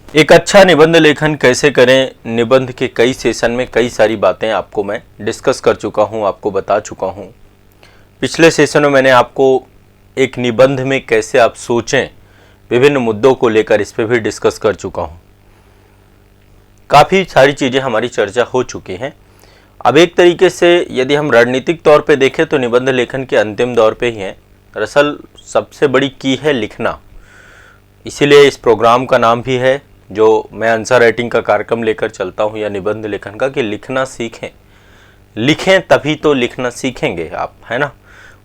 एक अच्छा निबंध लेखन कैसे करें, निबंध के कई सेशन में कई सारी बातें आपको मैं डिस्कस कर चुका हूं, आपको बता चुका हूं। पिछले सेशन में मैंने आपको एक निबंध में कैसे आप सोचें, विभिन्न मुद्दों को लेकर इस पर भी डिस्कस कर चुका हूं। काफ़ी सारी चीज़ें हमारी चर्चा हो चुकी हैं। अब एक तरीके से यदि हम रणनीतिक तौर पे देखें तो निबंध लेखन के अंतिम दौर पे ही हैं। दरअसल सबसे बड़ी की है लिखना, इसीलिए इस प्रोग्राम का नाम भी है जो मैं आंसर राइटिंग का कार्यक्रम लेकर चलता हूँ या निबंध लेखन का, कि लिखना सीखें। लिखें तभी तो लिखना सीखेंगे आप, है ना।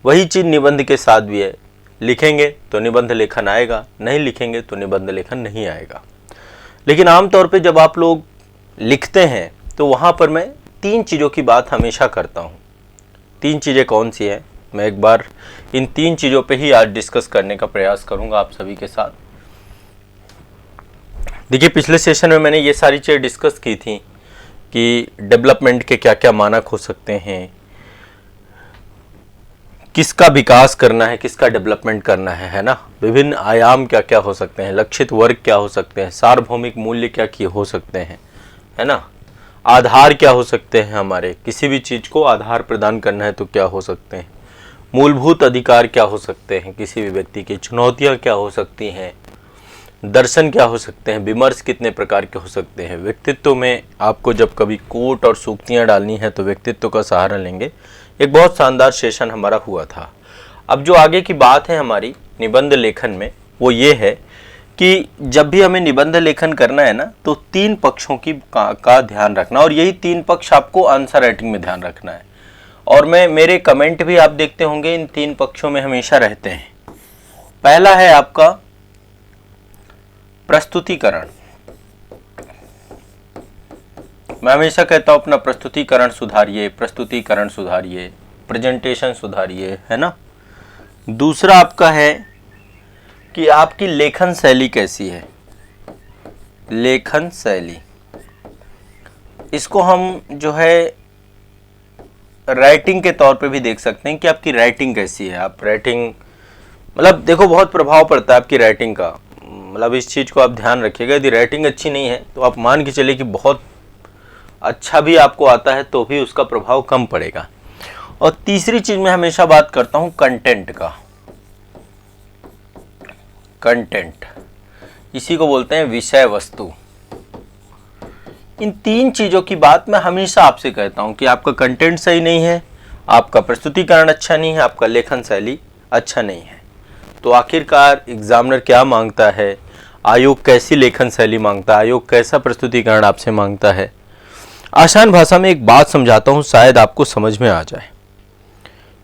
वही चीज़ निबंध के साथ भी है, लिखेंगे तो निबंध लेखन आएगा, नहीं लिखेंगे तो निबंध लेखन नहीं आएगा। लेकिन आमतौर पे जब आप लोग लिखते हैं तो वहाँ पर मैं 3 चीज़ों की बात हमेशा करता हूँ। 3 चीज़ें कौन सी हैं, मैं एक बार इन 3 चीज़ों पे ही आज डिस्कस करने का प्रयास करूँगा आप सभी के साथ। देखिए, पिछले सेशन में मैंने ये सारी चीज़ें डिस्कस की थी कि डेवलपमेंट के क्या क्या मानक हो सकते हैं, किसका विकास करना है, किसका डेवलपमेंट करना है ना। विभिन्न आयाम क्या क्या हो सकते हैं, लक्षित वर्ग क्या हो सकते हैं, सार्वभौमिक मूल्य क्या हो सकते हैं, है ना। आधार क्या हो सकते हैं, हमारे किसी भी चीज़ को आधार प्रदान करना है तो क्या हो सकते हैं। मूलभूत अधिकार क्या हो सकते हैं किसी भी व्यक्ति की, चुनौतियाँ क्या हो सकती हैं, दर्शन क्या हो सकते हैं, विमर्श कितने प्रकार के हो सकते हैं। व्यक्तित्व में आपको जब कभी कोट और सूक्तियाँ डालनी है तो व्यक्तित्व का सहारा लेंगे। एक बहुत शानदार सेशन हमारा हुआ था। अब जो आगे की बात है हमारी निबंध लेखन में वो ये है कि जब भी हमें निबंध लेखन करना है ना तो 3 पक्षों का ध्यान रखना, और यही 3 पक्ष आपको आंसर राइटिंग में ध्यान रखना है। और मेरे कमेंट भी आप देखते होंगे इन 3 पक्षों में हमेशा रहते हैं। पहला है आपका प्रस्तुतिकरण। मैं हमेशा कहता हूं अपना प्रस्तुतिकरण सुधारिए, प्रस्तुतिकरण सुधारिए, प्रेजेंटेशन सुधारिए, है ना। दूसरा आपका है कि आपकी लेखन शैली कैसी है, लेखन शैली। इसको हम जो है राइटिंग के तौर पे भी देख सकते हैं कि आपकी राइटिंग कैसी है। आप राइटिंग मतलब देखो, बहुत प्रभाव पड़ता है आपकी राइटिंग का। मतलब इस चीज़ को आप ध्यान रखिएगा, यदि राइटिंग अच्छी नहीं है तो आप मान के चलिए कि बहुत अच्छा भी आपको आता है तो भी उसका प्रभाव कम पड़ेगा। और तीसरी चीज़ मैं हमेशा बात करता हूँ कंटेंट का। कंटेंट, इसी को बोलते हैं विषय वस्तु। इन 3 चीज़ों की बात मैं हमेशा आपसे कहता हूँ कि आपका कंटेंट सही नहीं है, आपका प्रस्तुतिकरण अच्छा नहीं है, आपका लेखन शैली अच्छा नहीं है, तो आखिरकार एग्जामिनर क्या मांगता है, आयोग कैसी लेखन शैली मांगता है, आयोग कैसा प्रस्तुतिकरण आपसे मांगता है। आसान भाषा में एक बात समझाता हूँ, शायद आपको समझ में आ जाए,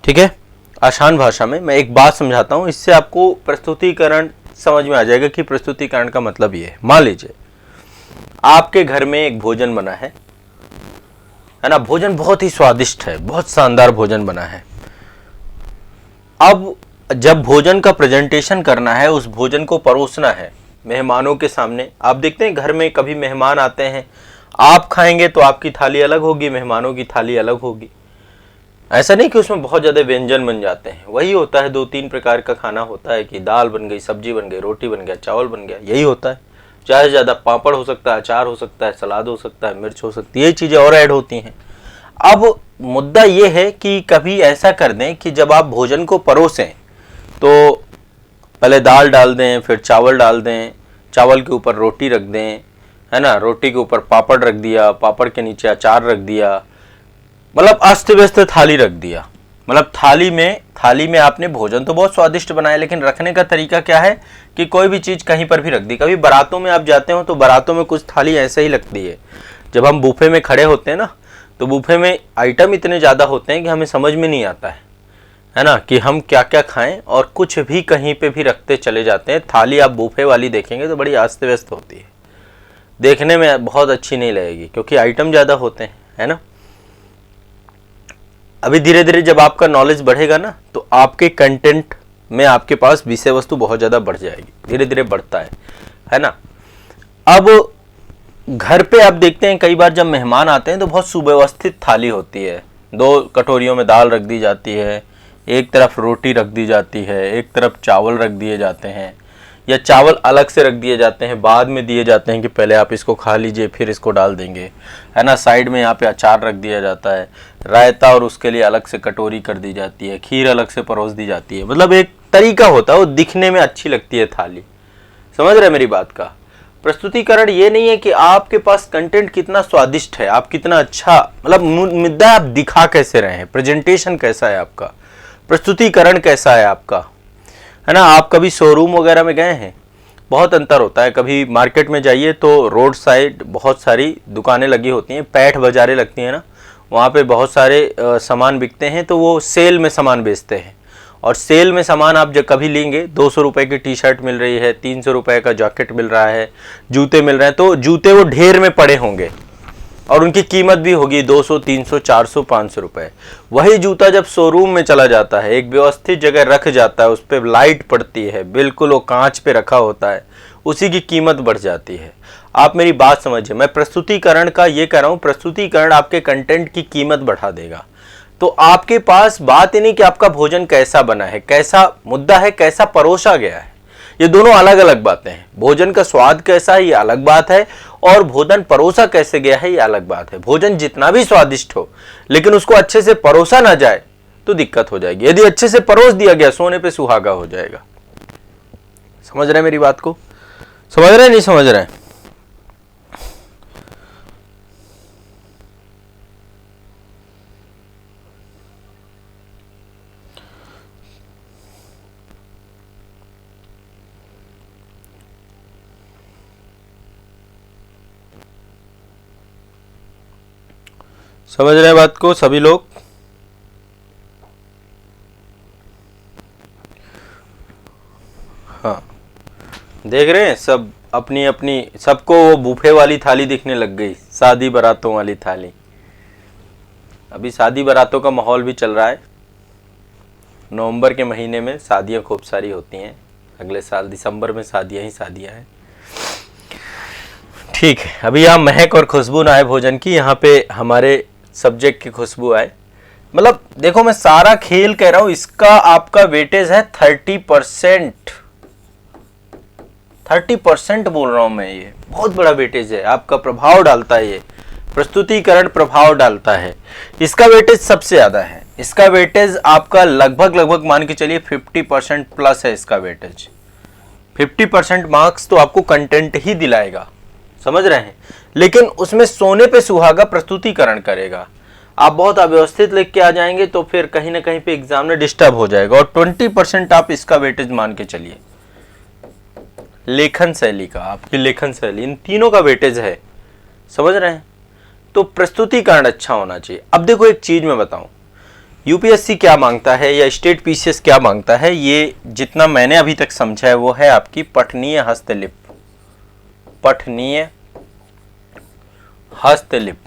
ठीक है। आसान भाषा में मैं एक बात समझाता हूँ, इससे आपको प्रस्तुतिकरण समझ में आ जाएगा कि प्रस्तुतिकरण का मतलब ये है। मान लीजिए आपके घर में एक भोजन बना है ना, भोजन बहुत ही स्वादिष्ट है, बहुत शानदार भोजन बना है। अब जब भोजन का प्रेजेंटेशन करना है, उस भोजन को परोसना है मेहमानों के सामने। आप देखते हैं घर में कभी मेहमान आते हैं, आप खाएंगे तो आपकी थाली अलग होगी, मेहमानों की थाली अलग होगी। ऐसा नहीं कि उसमें बहुत ज़्यादा व्यंजन बन जाते हैं, वही होता है 2-3 प्रकार का खाना होता है कि दाल बन गई, सब्जी बन गई, रोटी बन गया, चावल बन गया, यही होता है। ज़्यादा से ज़्यादा पापड़ हो सकता है, अचार हो सकता है, सलाद हो सकता है, मिर्च हो सकती है, ये चीज़ें और ऐड होती हैं। अब मुद्दा ये है कि कभी ऐसा कर दें कि जब आप भोजन को परोसें तो पहले दाल डाल दें, फिर चावल डाल दें, चावल के ऊपर रोटी रख दें, है ना, रोटी के ऊपर पापड़ रख दिया, पापड़ के नीचे अचार रख दिया, मतलब अस्त व्यस्त थाली रख दिया। मतलब थाली में आपने भोजन तो बहुत स्वादिष्ट बनाया, लेकिन रखने का तरीका क्या है कि कोई भी चीज़ कहीं पर भी रख दी। कभी बारातों में आप जाते हो तो बारातों में कुछ थाली ऐसे ही लगती है। जब हम बुफे में खड़े होते हैं ना, तो बुफे में आइटम इतने ज़्यादा होते हैं कि हमें समझ में नहीं आता है ना, कि हम क्या क्या खाएं, और कुछ भी कहीं पे भी रखते चले जाते हैं। थाली आप बुफे वाली देखेंगे तो बड़ी अस्त व्यस्त होती है, देखने में बहुत अच्छी नहीं लगेगी क्योंकि आइटम ज़्यादा होते हैं, है ना। अभी धीरे धीरे जब आपका नॉलेज बढ़ेगा ना तो आपके कंटेंट में आपके पास विषय वस्तु बहुत ज़्यादा बढ़ जाएगी, धीरे धीरे बढ़ता है ना। अब घर पे आप देखते हैं कई बार जब मेहमान आते हैं तो बहुत सुव्यवस्थित थाली होती है। 2 कटोरियों में दाल रख दी जाती है, एक तरफ रोटी रख दी जाती है, एक तरफ चावल रख दिए जाते हैं, या चावल अलग से रख दिए जाते हैं, बाद में दिए जाते हैं कि पहले आप इसको खा लीजिए फिर इसको डाल देंगे, है ना। साइड में यहाँ पे अचार रख दिया जाता है, रायता और उसके लिए अलग से कटोरी कर दी जाती है, खीर अलग से परोस दी जाती है। मतलब एक तरीका होता है, वो दिखने में अच्छी लगती है थाली। समझ रहे मेरी बात का। प्रस्तुतिकरण ये नहीं है कि आपके पास कंटेंट कितना स्वादिष्ट है, आप कितना अच्छा, मतलब मुद्दा आप दिखा कैसे रहे हैं, प्रेजेंटेशन कैसा है आपका, प्रस्तुतिकरण कैसा है आपका, है ना। आप कभी शोरूम वगैरह में गए हैं, बहुत अंतर होता है। कभी मार्केट में जाइए तो रोड साइड बहुत सारी दुकानें लगी होती हैं, पैठ बाजारें लगती हैं ना, वहाँ पे बहुत सारे सामान बिकते हैं, तो वो सेल में सामान बेचते हैं। और सेल में सामान आप जब कभी लेंगे, 200 रुपये की टी शर्ट मिल रही है, 300 रुपये का जैकेट मिल रहा है, जूते मिल रहे हैं, तो जूते वो ढेर में पड़े होंगे और उनकी कीमत भी होगी 200, 300, 400, 500 रुपये। वही जूता जब शोरूम में चला जाता है, एक व्यवस्थित जगह रख जाता है, उस पर लाइट पड़ती है, बिल्कुल वो कांच पे रखा होता है, उसी की कीमत बढ़ जाती है। आप मेरी बात समझिए, मैं प्रस्तुतिकरण का ये कह रहा हूँ, प्रस्तुतिकरण आपके कंटेंट की कीमत बढ़ा देगा। तो आपके पास बात ही नहीं कि आपका भोजन कैसा बना है, कैसा मुद्दा है, कैसा परोसा गया है, ये दोनों अलग अलग बातें हैं। भोजन का स्वाद कैसा है ये अलग बात है, और भोजन परोसा कैसे गया है ये अलग बात है। भोजन जितना भी स्वादिष्ट हो, लेकिन उसको अच्छे से परोसा ना जाए तो दिक्कत हो जाएगी। यदि अच्छे से परोस दिया गया, सोने पे सुहागा हो जाएगा। समझ रहे मेरी बात को? समझ रहे नहीं समझ रहे? समझ रहे हैं बात को सभी लोग? हाँ, देख रहे हैं सब अपनी अपनी, सबको वो बूफे वाली थाली दिखने लग गई, शादी बारातों वाली थाली। अभी शादी बारातों का माहौल भी चल रहा है। नवंबर के महीने में शादियां खूब सारी होती हैं, अगले साल दिसंबर में शादियां ही शादियां हैं। ठीक है, अभी यहाँ महक और खुशबू ना आए भोजन की, यहाँ पे हमारे सब्जेक्ट की खुशबू आए। मतलब देखो, मैं सारा खेल कह रहा हूं, इसका आपका वेटेज है 30%। 30% बोल रहा हूं मैं, ये बहुत बड़ा वेटेज है, आपका प्रभाव डालता है, ये प्रस्तुतिकरण प्रभाव डालता है। इसका वेटेज सबसे ज्यादा है, इसका वेटेज आपका लगभग मान के चलिए 50% प्लस है इसका वेटेज। 50% मार्क्स तो आपको कंटेंट ही दिलाएगा, समझ रहे हैं। लेकिन उसमें सोने पे सुहागा प्रस्तुतिकरण करेगा। आप बहुत अव्यवस्थित लिख के आ जाएंगे तो फिर कहीं ना कहीं पे एग्जाम में डिस्टर्ब हो जाएगा। और 20% आप इसका वेटेज मान के चलिए लेखन शैली का, आपकी लेखन शैली, इन तीनों का वेटेज है, समझ रहे हैं। तो प्रस्तुतिकरण अच्छा होना चाहिए। अब देखो एक चीज मैं बताऊं, यूपीएससी क्या मांगता है या स्टेट पीसीएस क्या मांगता है, ये जितना मैंने अभी तक समझा है वो है आपकी पठनीय हस्तलिप। पठनीय हस्तलिप,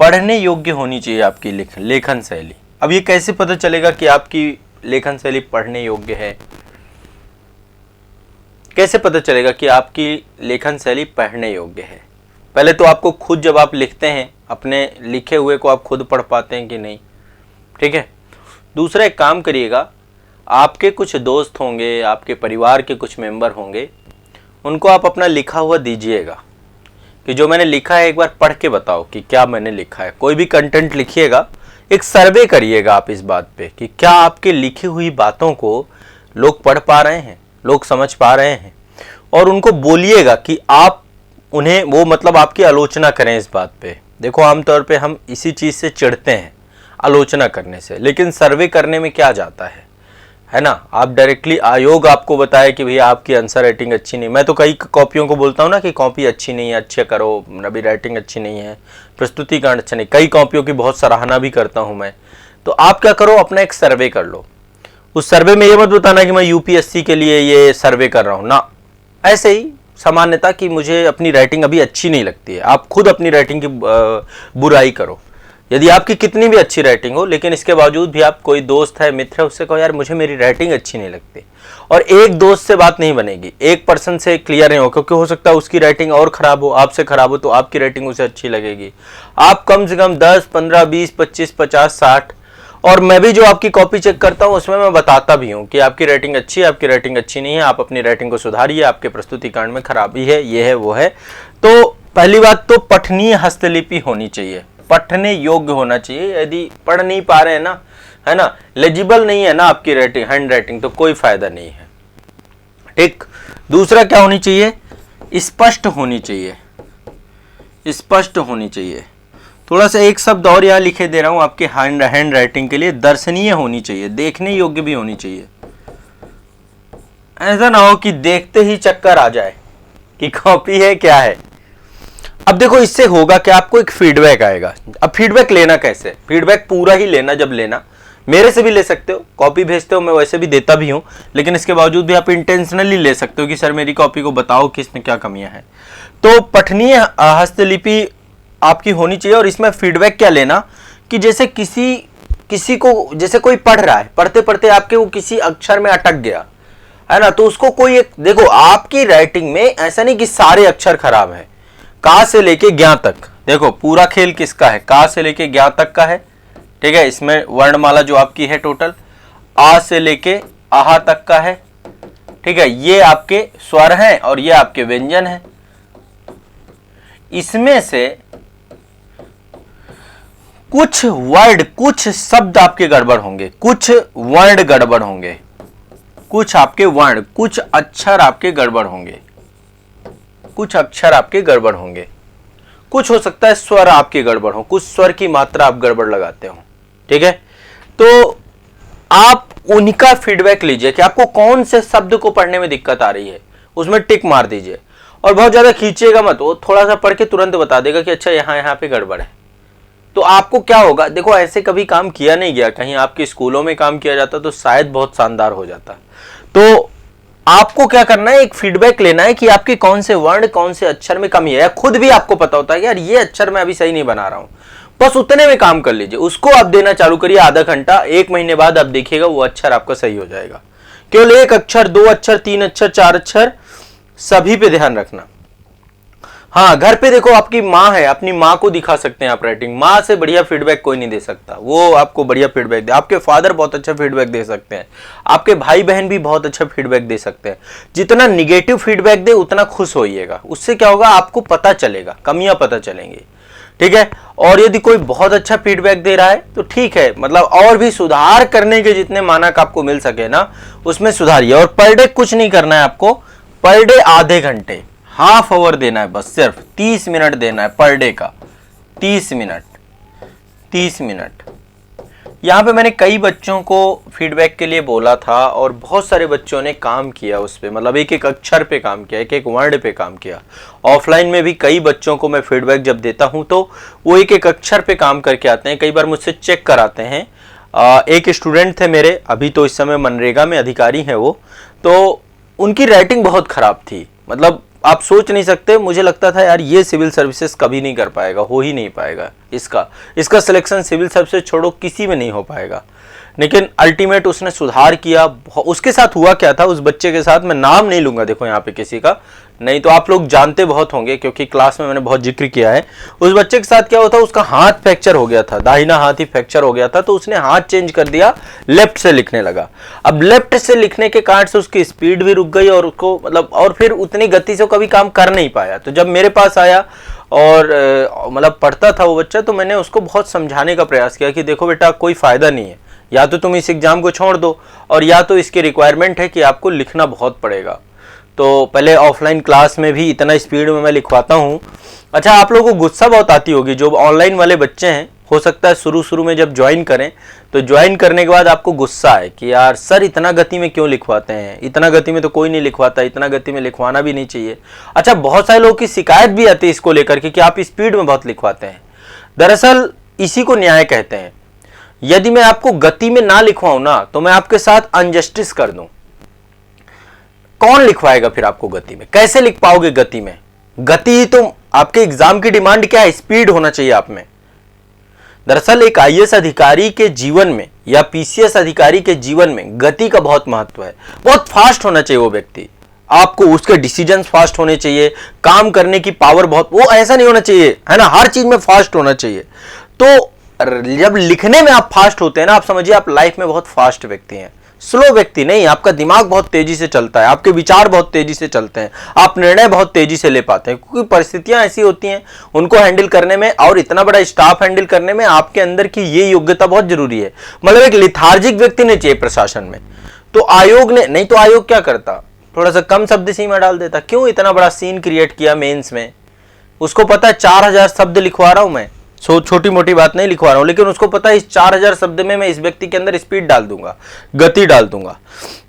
पढ़ने योग्य होनी चाहिए आपकी लेखन शैली। अब ये कैसे पता चलेगा कि आपकी लेखन शैली पढ़ने योग्य है? कैसे पता चलेगा कि आपकी लेखन शैली पढ़ने योग्य है? पहले तो आपको खुद, जब आप लिखते हैं, अपने लिखे हुए को आप खुद पढ़ पाते हैं कि नहीं, ठीक है। दूसरा, एक काम करिएगा, आपके कुछ दोस्त होंगे, आपके परिवार के कुछ मेंबर होंगे, उनको आप अपना लिखा हुआ दीजिएगा कि जो मैंने लिखा है एक बार पढ़ के बताओ कि क्या मैंने लिखा है। कोई भी कंटेंट लिखिएगा, एक सर्वे करिएगा आप इस बात पे कि क्या आपके लिखी हुई बातों को लोग पढ़ पा रहे हैं, लोग समझ पा रहे हैं। और उनको बोलिएगा कि आप उन्हें, वो मतलब आपकी आलोचना करें इस बात पे। देखो आमतौर पे हम इसी चीज़ से चिढ़ते हैं, आलोचना करने से, लेकिन सर्वे करने में क्या जाता है ना। आप डायरेक्टली आयोग आपको बताए कि भैया आपकी आंसर राइटिंग अच्छी नहीं। मैं तो कई कॉपियों को बोलता हूँ ना कि कॉपी अच्छी नहीं है, अच्छे करो, अभी राइटिंग अच्छी नहीं है, प्रस्तुतिकरण अच्छा नहीं, कई कॉपियों की बहुत सराहना भी करता हूँ मैं। तो आप क्या करो, अपना एक सर्वे कर लो। उस सर्वे में ये मत बताना कि मैं यूपीएससी के लिए ये सर्वे कर रहा हूँ ना, ऐसे ही सामान्यता कि मुझे अपनी राइटिंग अभी अच्छी नहीं लगती है। आप खुद अपनी राइटिंग की बुराई करो। यदि आपकी कितनी भी अच्छी राइटिंग हो, लेकिन इसके बावजूद भी आप, कोई दोस्त है, मित्र है, उससे कहो यार मुझे मेरी राइटिंग अच्छी नहीं लगती। और एक दोस्त से बात नहीं बनेगी, एक पर्सन से क्लियर नहीं हो, क्योंकि हो सकता है उसकी राइटिंग और खराब हो, आपसे खराब हो, तो आपकी राइटिंग उसे अच्छी लगेगी। आप कम से कम 10, 15, 20, 25, 50, 60 और मैं भी जो आपकी कॉपी चेक करता हूं उसमें मैं बताता भी हूं कि आपकी राइटिंग अच्छी है, आपकी राइटिंग अच्छी नहीं है, आप अपनी राइटिंग को सुधारिए, आपके प्रस्तुतिकरण में खराबी है, ये है वो है। तो पहली बात तो पठनीय हस्तलिपि होनी चाहिए, पढ़ने योग्य होना चाहिए। यदि पढ़ नहीं पा रहे हैं ना, है ना, लेजिबल नहीं है ना आपकी राइटिंग, हैंड राइटिंग, तो कोई फायदा नहीं है। ठीक। दूसरा क्या होनी चाहिए, स्पष्ट होनी चाहिए, स्पष्ट होनी चाहिए। थोड़ा सा एक शब्द और यहाँ लिखे दे रहा हूं आपके हैंड राइटिंग के लिए, दर्शनीय होनी चाहिए, देखने योग्य भी होनी चाहिए। ऐसा ना हो कि देखते ही चक्कर आ जाए कि कॉपी है क्या है। अब देखो इससे होगा कि आपको एक फीडबैक आएगा। अब फीडबैक लेना कैसे, फीडबैक पूरा ही लेना, जब लेना मेरे से भी ले सकते हो, कॉपी भेजते हो, मैं वैसे भी देता भी हूं, लेकिन इसके बावजूद भी आप इंटेंशनली ले सकते हो कि सर मेरी कॉपी को बताओ कि इसमें क्या कमियां हैं। तो पठनीय हस्तलिपि आपकी होनी चाहिए। और इसमें फीडबैक क्या लेना कि जैसे किसी को, जैसे कोई पढ़ रहा है, पढ़ते पढ़ते आपके वो किसी अक्षर में अटक गया है ना, तो उसको कोई एक, देखो आपकी राइटिंग में ऐसा नहीं कि सारे अक्षर खराब है, का से लेके ज्ञा तक, देखो पूरा खेल किसका है, का से लेके ज्ञा तक का है। ठीक है, इसमें वर्णमाला जो आपकी है टोटल आ से लेके आहा तक का है। ठीक है, ये आपके स्वर हैं और ये आपके व्यंजन हैं। इसमें से कुछ वर्ड, कुछ शब्द आपके गड़बड़ होंगे, कुछ वर्ण गड़बड़ होंगे, कुछ आपके वर्ण, कुछ अक्षर आपके गड़बड़ होंगे, कुछ अक्षर आपके गड़बड़ होंगे, कुछ हो सकता है स्वर आपके गड़बड़ हो, कुछ स्वर की मात्रा आप गड़बड़ लगाते हो। ठीक है, तो आप उनका फीडबैक लीजिए कि आपको कौन से शब्द को पढ़ने में दिक्कत आ रही है, उसमें टिक मार दीजिए। और बहुत ज्यादा खींचिएगा मत, वो थोड़ा सा पढ़ के तुरंत बता देगा कि अच्छा यहाँ पे गड़बड़ है। तो आपको क्या होगा, देखो ऐसे कभी काम किया नहीं गया, कहीं आपके स्कूलों में काम किया जाता तो शायद बहुत शानदार हो जाता। तो आपको क्या करना है, एक फीडबैक लेना है कि आपके कौन से वर्ण, कौन से अक्षर में कमी है। खुद भी आपको पता होता है कि यार ये अक्षर मैं अभी सही नहीं बना रहा हूं, बस उतने में काम कर लीजिए, उसको आप देना चालू करिए आधा घंटा, 1 महीने बाद आप देखिएगा वो अक्षर आपका सही हो जाएगा। केवल एक अक्षर, 2 अक्षर, 3 अक्षर, 4 अक्षर, सभी पे ध्यान रखना। हाँ, घर पे देखो आपकी माँ है, अपनी माँ को दिखा सकते हैं आप राइटिंग, माँ से बढ़िया फीडबैक कोई नहीं दे सकता, वो आपको बढ़िया फीडबैक दे। आपके फादर बहुत अच्छा फीडबैक दे सकते हैं, आपके भाई बहन भी बहुत अच्छा फीडबैक दे सकते हैं। जितना निगेटिव फीडबैक दे उतना खुश होइएगा, उससे क्या होगा आपको पता चलेगा, कमियां पता चलेंगी। ठीक है, और यदि कोई बहुत अच्छा फीडबैक दे रहा है तो ठीक है, मतलब और भी सुधार करने के जितने मानक आपको मिल सके ना उसमें सुधारिए। और पर डे कुछ नहीं करना है आपको, पर डे आधे घंटे, हाफ आवर देना है, बस सिर्फ 30 मिनट देना है पर डे का, 30 मिनट, 30 मिनट। यहाँ पे मैंने कई बच्चों को फीडबैक के लिए बोला था और बहुत सारे बच्चों ने काम किया उस पे, मतलब एक एक अक्षर पे काम किया, एक एक वर्ण पे काम किया। ऑफलाइन में भी कई बच्चों को मैं फीडबैक जब देता हूँ तो वो एक एक अक्षर पे काम करके आते हैं, कई बार मुझसे चेक कराते हैं। एक स्टूडेंट थे मेरे, अभी तो इस समय मनरेगा में अधिकारी हैं वो, तो उनकी राइटिंग बहुत खराब थी, मतलब आप सोच नहीं सकते। मुझे लगता था यार ये सिविल सर्विसेज कभी नहीं कर पाएगा, हो ही नहीं पाएगा, इसका सिलेक्शन सिविल सर्विसेज छोड़ो किसी में नहीं हो पाएगा। लेकिन अल्टीमेट उसने सुधार किया। उसके साथ हुआ क्या था, उस बच्चे के साथ, मैं नाम नहीं लूंगा देखो यहाँ पे किसी का, नहीं तो आप लोग जानते बहुत होंगे क्योंकि क्लास में मैंने बहुत जिक्र किया है। उस बच्चे के साथ क्या होता, उसका हाथ फ्रैक्चर हो गया था, दाहिना हाथ ही फ्रैक्चर हो गया था, तो उसने हाथ चेंज कर दिया, लेफ्ट से लिखने लगा। अब लेफ्ट से लिखने के कारण से उसकी स्पीड भी रुक गई और उसको मतलब, और फिर उतनी गति से कभी काम कर नहीं पाया। तो जब मेरे पास आया और मतलब पढ़ता था वो बच्चा, तो मैंने उसको बहुत समझाने का प्रयास किया कि देखो बेटा कोई फायदा नहीं है, या तो तुम इस एग्जाम को छोड़ दो और या तो इसकी रिक्वायरमेंट है कि आपको लिखना बहुत पड़ेगा। तो पहले ऑफलाइन क्लास में भी इतना स्पीड में मैं लिखवाता हूँ। अच्छा, आप लोगों को गुस्सा बहुत आती होगी जो ऑनलाइन वाले बच्चे हैं, हो सकता है शुरू में जब ज्वाइन करें तो ज्वाइन करने के बाद आपको गुस्सा है कि यार सर इतना गति में क्यों लिखवाते हैं, इतना गति में तो कोई नहीं लिखवाता, इतना गति में लिखवाना भी नहीं चाहिए। अच्छा, बहुत सारे लोगों की शिकायत भी आती है इसको लेकर के कि आप स्पीड में बहुत लिखवाते हैं। दरअसल इसी को न्याय कहते हैं। यदि मैं आपको गति में ना लिखवाऊं ना तो मैं आपके साथ अनजस्टिस कर दूं। कौन लिखवाएगा फिर आपको गति में, कैसे लिख पाओगे गति में? गति तो आपके एग्जाम की डिमांड क्या है, स्पीड होना चाहिए आप में। दरअसल एक आईएएस अधिकारी के जीवन में या पीसीएस अधिकारी के जीवन में गति का बहुत महत्व है। बहुत फास्ट होना चाहिए वो व्यक्ति, आपको उसके डिसीजंस फास्ट होने चाहिए, काम करने की पावर बहुत, वो ऐसा नहीं होना चाहिए है ना, हर चीज में फास्ट होना चाहिए। तो जब लिखने में आप फास्ट होते हैं ना, आप समझिए आप लाइफ में बहुत फास्ट व्यक्ति हैं, स्लो व्यक्ति नहीं। आपका दिमाग बहुत तेजी से चलता है, आपके विचार बहुत तेजी से चलते हैं, आप निर्णय बहुत तेजी से ले पाते हैं, क्योंकि परिस्थितियां ऐसी होती हैं उनको हैंडल करने में, और इतना बड़ा स्टाफ हैंडल करने में आपके अंदर की ये योग्यता बहुत जरूरी है। मतलब एक लिथार्जिक व्यक्ति नहीं चाहिए प्रशासन में। तो आयोग ने, नहीं तो आयोग क्या करता, थोड़ा सा कम शब्द सीमा डाल देता। क्यों इतना बड़ा सीन क्रिएट किया मेंस में? उसको पता है 4000 शब्द लिखवा रहा हूं मैं, छोटी मोटी बात नहीं लिखवा रहा हूं, लेकिन उसको पता है इस 4000 शब्द में मैं इस व्यक्ति के अंदर स्पीड डाल दूंगा, गति डाल दूंगा।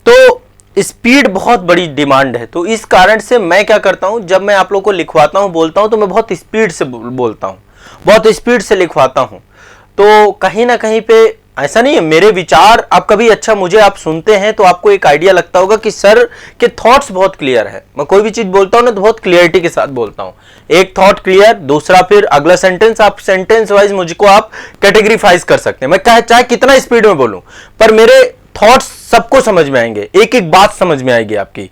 तो स्पीड बहुत बड़ी डिमांड है। तो इस कारण से मैं क्या करता हूं, जब मैं आप लोगों को लिखवाता हूं, बोलता हूं, तो मैं बहुत स्पीड से बोलता हूं, बहुत स्पीड से लिखवाता हूं। तो कहीं ना कहीं पे ऐसा नहीं है, मेरे विचार आप कभी, अच्छा मुझे आप सुनते हैं तो आपको एक आइडिया लगता होगा कि सर के थॉट्स बहुत क्लियर है। मैं कोई भी चीज बोलता हूं ना तो बहुत क्लियरिटी के साथ बोलता हूं। एक थॉट क्लियर, दूसरा फिर अगला सेंटेंस, आप सेंटेंस वाइज मुझको आप कैटेगरीफाइज कर सकते हैं। मैं चाहे कितना स्पीड में बोलूं, पर मेरे थॉट्स सबको समझ में आएंगे, एक एक बात समझ में आएगी आपकी।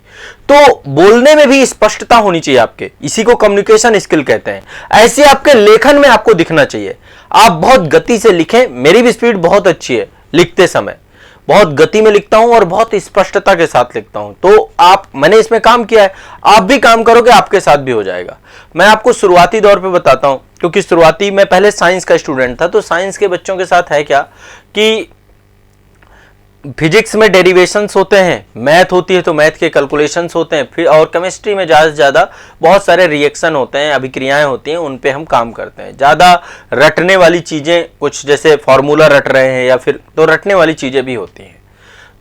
तो बोलने में भी स्पष्टता होनी चाहिए आपके, इसी को कम्युनिकेशन स्किल कहते हैं। ऐसे आपके लेखन में आपको दिखना चाहिए। आप बहुत गति से लिखें, मेरी भी स्पीड बहुत अच्छी है, लिखते समय बहुत गति में लिखता हूं और बहुत स्पष्टता के साथ लिखता हूं। तो मैंने इसमें काम किया है, आप भी काम करोगे आपके साथ भी हो जाएगा। मैं आपको शुरुआती दौर पे बताता हूं, क्योंकि शुरुआती मैं पहले साइंस का स्टूडेंट था। तो साइंस के बच्चों के साथ है क्या कि फिजिक्स में डेरिवेशंस होते हैं, मैथ होती है तो मैथ के कैलकुलेशंस होते हैं, फिर और केमिस्ट्री में ज़्यादा से ज़्यादा बहुत सारे रिएक्शन होते हैं, अभिक्रियाएं होती हैं, उन पे हम काम करते हैं। ज़्यादा रटने वाली चीज़ें, कुछ जैसे फार्मूला रट रहे हैं या फिर, तो रटने वाली चीज़ें भी होती हैं।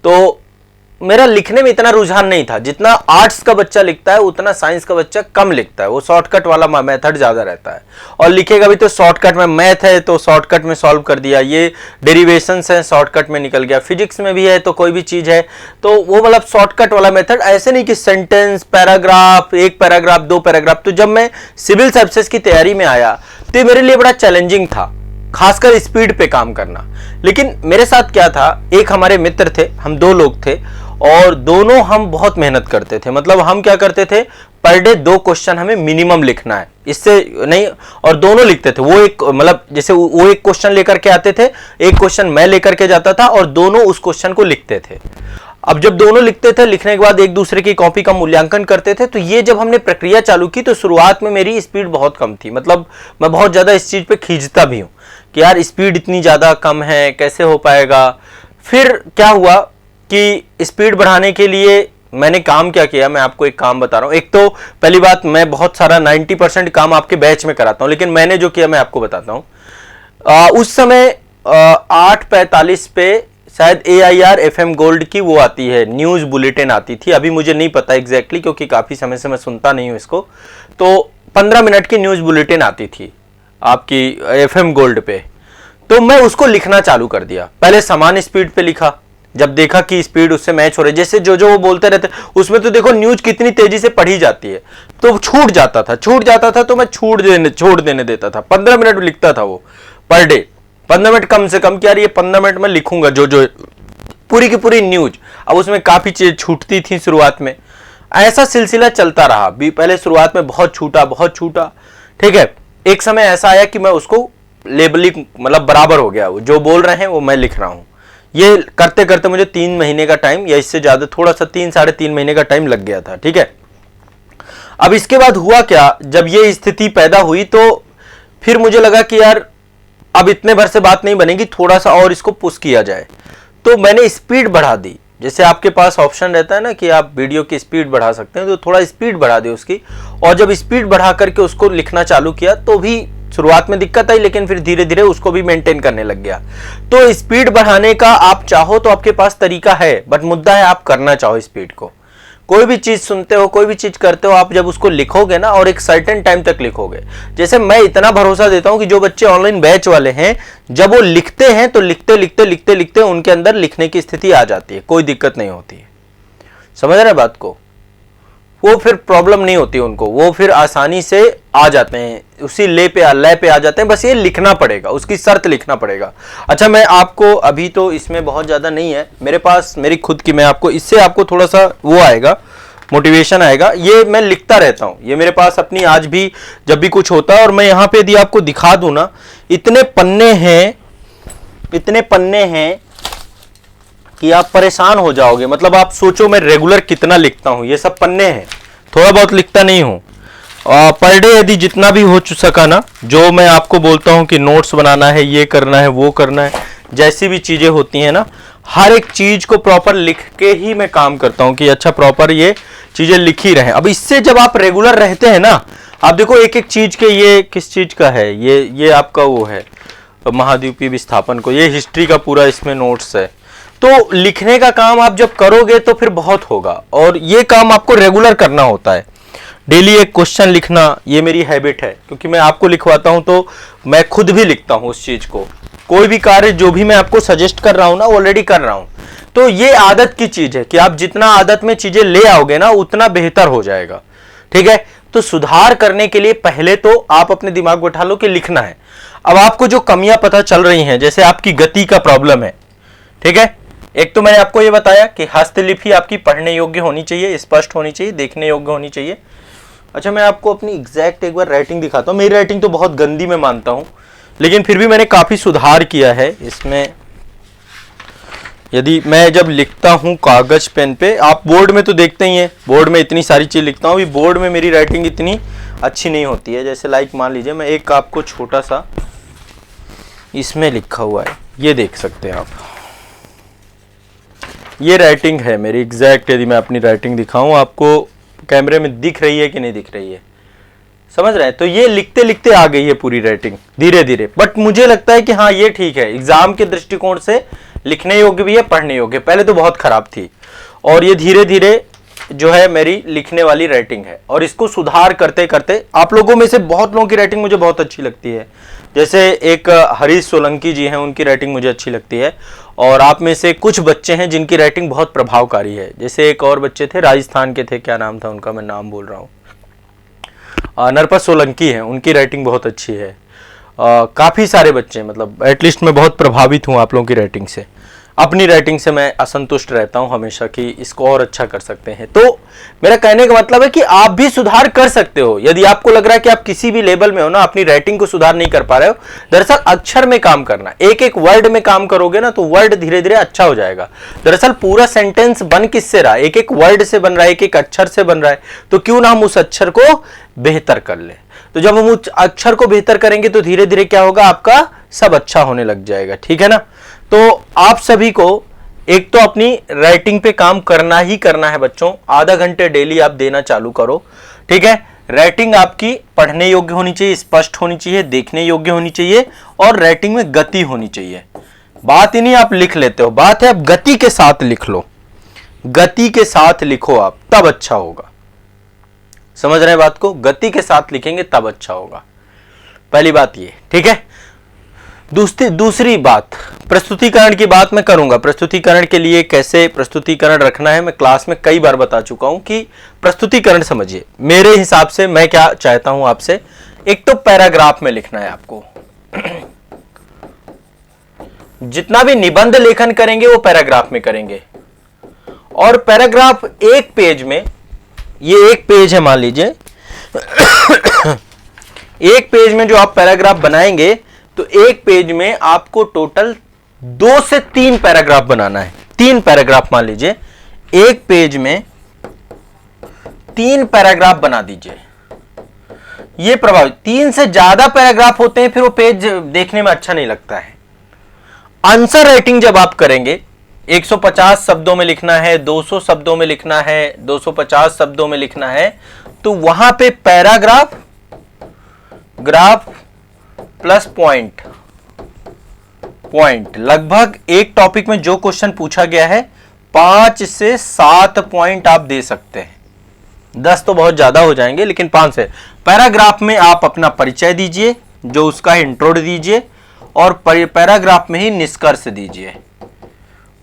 तो मेरा लिखने में इतना रुझान नहीं था, जितना आर्ट्स का बच्चा लिखता है उतना साइंस का बच्चा कम लिखता है। वो शॉर्टकट वाला मेथड ज़्यादा रहता है, और लिखेगा भी तो शॉर्टकट में। मैथ है तो शॉर्टकट में सॉल्व कर दिया, ये डेरिवेशंस है शॉर्टकट में निकल गया, फिजिक्स में भी है तो कोई भी चीज़ है तो वो मतलब शॉर्टकट वाला मेथड। ऐसे नहीं कि सेंटेंस, पैराग्राफ, एक पैराग्राफ, दो पैराग्राफ। तो जब मैं सिविल सर्विसेज की तैयारी में आया तो मेरे लिए बड़ा चैलेंजिंग था, खासकर स्पीड पे काम करना। लेकिन मेरे साथ क्या था, एक हमारे मित्र थे, हम 2 लोग थे, और दोनों हम बहुत मेहनत करते थे। मतलब हम क्या करते थे, पर डे 2 क्वेश्चन हमें मिनिमम लिखना है, इससे नहीं, और दोनों लिखते थे। वो एक, मतलब जैसे वो एक क्वेश्चन लेकर के आते थे, एक क्वेश्चन मैं लेकर के जाता था, और दोनों उस क्वेश्चन को लिखते थे। अब जब दोनों लिखते थे, लिखने के बाद एक दूसरे की कॉपी का मूल्यांकन करते थे। तो ये जब हमने प्रक्रिया चालू की तो शुरुआत में मेरी स्पीड बहुत कम थी। मतलब मैं बहुत ज्यादा इस चीज पे खींचता भी हूँ कि यार स्पीड इतनी ज्यादा कम है, कैसे हो पाएगा। फिर क्या हुआ कि स्पीड बढ़ाने के लिए मैंने काम क्या किया, मैं आपको एक काम बता रहा हूँ। एक तो पहली बात, मैं बहुत सारा 90% काम आपके बैच में कराता हूँ, लेकिन मैंने जो किया मैं आपको बताता हूँ। उस समय 8:45 पे शायद AIR FM गोल्ड की वो आती है, न्यूज़ बुलेटिन आती थी। अभी मुझे नहीं पता एग्जैक्टली, क्योंकि काफ़ी समय से मैं सुनता नहीं हूँ इसको। तो 15 मिनट की न्यूज़ बुलेटिन आती थी आपकी FM गोल्ड पे। तो मैं उसको लिखना चालू कर दिया। पहले समान स्पीड पे लिखा, जब देखा कि स्पीड उससे मैच हो रही, जैसे जो वो बोलते रहते, उसमें तो देखो न्यूज कितनी तेजी से पढ़ी जाती है, तो छूट जाता था तो मैं छोड़ देने देता था। 15 मिनट लिखता था वो पर डे, 15 मिनट कम से कम, क्या ये 15 मिनट में लिखूंगा जो पूरी की पूरी न्यूज। अब उसमें काफी चीज छूटती थी शुरुआत में, ऐसा सिलसिला चलता रहा। पहले शुरुआत में बहुत छूटा, ठीक है। एक समय ऐसा आया कि मैं उसको लेबलिंग, मतलब बराबर हो गया, जो बोल रहे हैं वो मैं लिख रहा हूं। ये करते करते मुझे 3 महीने का टाइम, या इससे ज्यादा, थोड़ा सा 3-3.5 महीने का टाइम लग गया था, ठीक है। अब इसके बाद हुआ क्या, जब ये स्थिति पैदा हुई तो फिर मुझे लगा कि यार अब इतने भर से बात नहीं बनेगी, थोड़ा सा और इसको पुश किया जाए। तो मैंने स्पीड बढ़ा दी। जैसे आपके पास ऑप्शन रहता है ना कि आप वीडियो की स्पीड बढ़ा सकते हैं, तो थोड़ा स्पीड बढ़ा दी उसकी। और जब स्पीड बढ़ा करके उसको लिखना चालू किया तो भी शुरुआत में दिक्कत आई, लेकिन फिर धीरे धीरे उसको भी मेंटेन करने लग गया। तो स्पीड बढ़ाने का आप चाहो तो आपके पास तरीका है, बट मुद्दा है आप करना चाहो स्पीड को। कोई भी चीज सुनते हो, कोई भी चीज करते हो, आप जब उसको लिखोगे ना, और एक सर्टेन टाइम तक लिखोगे। जैसे मैं इतना भरोसा देता हूं कि जो बच्चे ऑनलाइन बैच वाले हैं, जब वो लिखते हैं तो लिखते उनके अंदर लिखने की स्थिति आ जाती है, कोई दिक्कत नहीं होती है। समझ रहे बात को? वो फिर प्रॉब्लम नहीं होती उनको, वो फिर आसानी से आ जाते हैं, उसी लय पे आ जाते हैं। बस ये लिखना पड़ेगा, उसकी शर्त लिखना पड़ेगा। अच्छा, मैं आपको अभी तो इसमें बहुत ज़्यादा नहीं है मेरे पास, मेरी खुद की, मैं आपको इससे आपको थोड़ा सा वो आएगा, मोटिवेशन आएगा। ये मैं लिखता रहता हूँ, ये मेरे पास अपनी आज भी जब भी कुछ होता है। और मैं यहाँ पे यदि आपको दिखा दूँ ना, इतने पन्ने हैं इतने पन्ने हैं कि आप परेशान हो जाओगे। मतलब आप सोचो मैं रेगुलर कितना लिखता हूं, ये सब पन्ने हैं, थोड़ा बहुत लिखता नहीं हूं। पर डे यदि जितना भी हो सका ना, जो मैं आपको बोलता हूं कि नोट्स बनाना है, ये करना है, वो करना है, जैसी भी चीजें होती हैं ना, हर एक चीज को प्रॉपर लिख के ही मैं काम करता हूं कि अच्छा प्रॉपर ये चीजें लिखी रहे। अब इससे जब आप रेगुलर रहते हैं ना, आप देखो एक एक चीज के, ये किस चीज का है, ये आपका वो है महाद्वीपीय विस्थापन को, ये हिस्ट्री का पूरा इसमें नोट्स है। तो लिखने का काम आप जब करोगे तो फिर बहुत होगा, और ये काम आपको रेगुलर करना होता है। डेली एक क्वेश्चन लिखना, ये मेरी हैबिट है, क्योंकि मैं आपको लिखवाता हूं तो मैं खुद भी लिखता हूं उस चीज को। कोई भी कार्य जो भी मैं आपको सजेस्ट कर रहा हूं ना, ऑलरेडी कर रहा हूं। तो ये आदत की चीज है कि आप जितना आदत में चीजें ले आओगे ना, उतना बेहतर हो जाएगा। ठीक है, तो सुधार करने के लिए पहले तो आप अपने दिमाग को उठा लो कि लिखना है। अब आपको जो कमियां पता चल रही हैं, जैसे आपकी गति का प्रॉब्लम है, ठीक है, एक तो मैंने आपको ये बताया कि हस्तलिपि आपकी पढ़ने योग्य होनी चाहिए, स्पष्ट होनी चाहिए, देखने योग्य होनी चाहिए। अच्छा, मैं आपको अपनी एग्जैक्ट एक बार राइटिंग दिखाता हूँ। मेरी राइटिंग तो बहुत गंदी मैं मानता हूँ, लेकिन फिर भी मैंने काफी सुधार किया है इसमें। यदि मैं जब लिखता हूँ कागज पेन पे, आप बोर्ड में तो देखते ही हैं, बोर्ड में इतनी सारी चीज लिखता हूँ, अभी बोर्ड में मेरी राइटिंग इतनी अच्छी नहीं होती है। जैसे लाइक मान लीजिए मैं एक आपको छोटा सा इसमें लिखा हुआ है, ये देख सकते हैं आप, ये राइटिंग है मेरी एग्जैक्ट। यदि मैं अपनी राइटिंग दिखाऊं आपको, कैमरे में दिख रही है कि नहीं दिख रही है, समझ रहे हैं? तो ये लिखते लिखते आ गई है पूरी राइटिंग धीरे धीरे, बट मुझे लगता है कि हाँ ये ठीक है, एग्जाम के दृष्टिकोण से लिखने योग्य भी है, पढ़ने योग्य। पहले तो बहुत खराब थी, और ये धीरे धीरे जो है मेरी लिखने वाली राइटिंग है, और इसको सुधार करते करते आप लोगों में से बहुत लोगों की राइटिंग मुझे बहुत अच्छी लगती है। जैसे एक हरीश सोलंकी जी हैं, उनकी राइटिंग मुझे अच्छी लगती है, और आप में से कुछ बच्चे हैं जिनकी राइटिंग बहुत प्रभावकारी है। जैसे एक और बच्चे थे, राजस्थान के थे, क्या नाम था उनका, मैं नाम बोल रहा हूँ, नरपत सोलंकी हैं, उनकी राइटिंग बहुत अच्छी है। काफ़ी सारे बच्चे, मतलब एटलीस्ट मैं बहुत प्रभावित हूँ आप लोगों की राइटिंग से। अपनी राइटिंग से मैं असंतुष्ट रहता हूं हमेशा कि इसको और अच्छा कर सकते हैं। तो मेरा कहने का मतलब है कि आप भी सुधार कर सकते हो। यदि आपको लग रहा है कि आप किसी भी लेवल में हो ना, अपनी राइटिंग को सुधार नहीं कर पा रहे हो, दरअसल अक्षर में काम करना, एक एक वर्ड में काम करोगे ना, तो वर्ड धीरे धीरे अच्छा हो जाएगा। दरअसल पूरा सेंटेंस बन किससे रहा, एक एक वर्ड से बन रहा है, एक एक अक्षर से बन रहा है। तो क्यों ना हम उस अक्षर को बेहतर कर ले। तो जब हम उस अक्षर को बेहतर करेंगे तो धीरे धीरे क्या होगा, आपका सब अच्छा होने लग जाएगा। ठीक है ना? तो आप सभी को एक तो अपनी राइटिंग पे काम करना ही करना है बच्चों। आधा घंटे डेली आप देना चालू करो। ठीक है? राइटिंग आपकी पढ़ने योग्य होनी चाहिए, स्पष्ट होनी चाहिए, देखने योग्य होनी चाहिए, और राइटिंग में गति होनी चाहिए। बात ही नहीं आप लिख लेते हो, बात है आप गति के साथ लिख लो, गति के साथ लिखो आप, तब अच्छा होगा। समझ रहे हैं बात को? गति के साथ लिखेंगे तब अच्छा होगा। पहली बात ये। ठीक है? दूसरी बात, प्रस्तुतिकरण की बात मैं करूंगा। प्रस्तुतिकरण के लिए कैसे प्रस्तुतिकरण रखना है मैं क्लास में कई बार बता चुका हूं कि प्रस्तुतिकरण समझिए। मेरे हिसाब से मैं क्या चाहता हूं आपसे, एक तो पैराग्राफ में लिखना है आपको। जितना भी निबंध लेखन करेंगे वो पैराग्राफ में करेंगे, और पैराग्राफ एक पेज में, ये एक पेज है मान लीजिए, एक पेज में जो आप पैराग्राफ बनाएंगे तो एक पेज में आपको टोटल 2 से 3 पैराग्राफ बनाना है। 3 पैराग्राफ मान लीजिए, एक पेज में 3 पैराग्राफ बना दीजिए। ये प्रभावित, 3 से ज्यादा पैराग्राफ होते हैं फिर वो पेज देखने में अच्छा नहीं लगता है। आंसर राइटिंग जब आप करेंगे, 150 शब्दों में लिखना है, 200 शब्दों में लिखना है, 250 शब्दों में लिखना है, तो वहां पे पैराग्राफ, ग्राफ प्लस पॉइंट, लगभग एक टॉपिक में जो क्वेश्चन पूछा गया है 5 से 7 पॉइंट आप दे सकते हैं। 10 तो बहुत ज्यादा हो जाएंगे, लेकिन 5 से। पैराग्राफ में आप अपना परिचय दीजिए, जो उसका इंट्रो दीजिए, और पैराग्राफ में ही निष्कर्ष दीजिए।